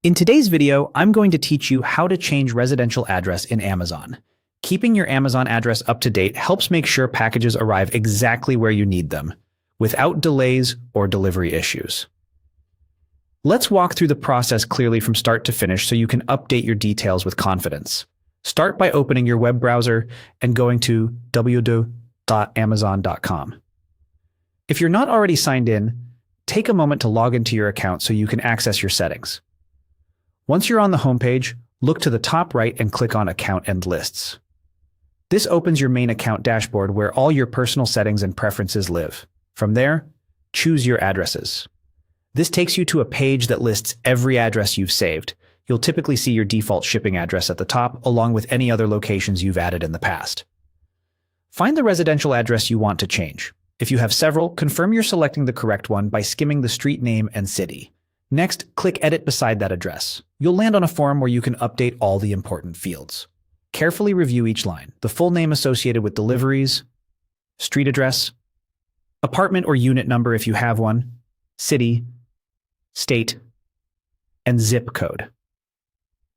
In today's video, I'm going to teach you how to change residential address in Amazon. Keeping your Amazon address up to date helps make sure packages arrive exactly where you need them, without delays or delivery issues. Let's walk through the process clearly from start to finish so you can update your details with confidence. Start by opening your web browser and going to www.amazon.com. If you're not already signed in, take a moment to log into your account so you can access your settings. Once you're on the homepage, look to the top right and click on Account and Lists. This opens your main account dashboard where all your personal settings and preferences live. From there, choose your addresses. This takes you to a page that lists every address you've saved. You'll typically see your default shipping address at the top, along with any other locations you've added in the past. Find the residential address you want to change. If you have several, confirm you're selecting the correct one by skimming the street name and city. Next, click Edit beside that address. You'll land on a form where you can update all the important fields. Carefully review each line: the full name associated with deliveries, street address, apartment or unit number if you have one, city, state, and zip code.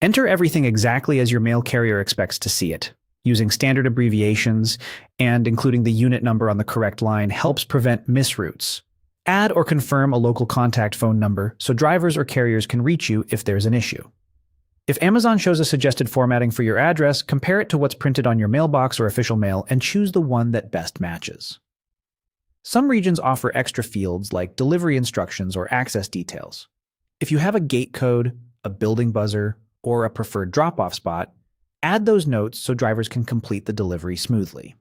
Enter everything exactly as your mail carrier expects to see it. Using standard abbreviations and including the unit number on the correct line helps prevent misroutes. Add or confirm a local contact phone number so drivers or carriers can reach you if there's an issue. If Amazon shows a suggested formatting for your address, compare it to what's printed on your mailbox or official mail and choose the one that best matches. Some regions offer extra fields like delivery instructions or access details. If you have a gate code, a building buzzer, or a preferred drop-off spot, add those notes so drivers can complete the delivery smoothly.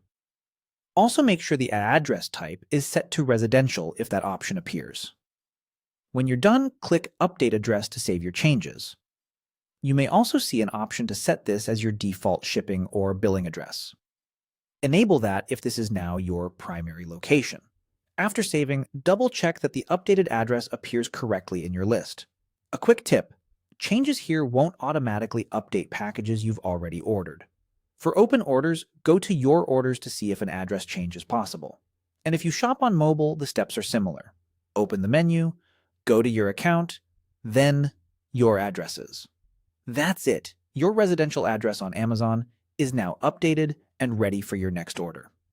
Also make sure the address type is set to residential if that option appears. When you're done, click Update Address to save your changes. You may also see an option to set this as your default shipping or billing address. Enable that if this is now your primary location. After saving, double-check that the updated address appears correctly in your list. A quick tip: changes here won't automatically update packages you've already ordered. For open orders, go to Your Orders to see if an address change is possible. And if you shop on mobile, the steps are similar. Open the menu, go to your account, then Your Addresses. That's it. Your residential address on Amazon is now updated and ready for your next order.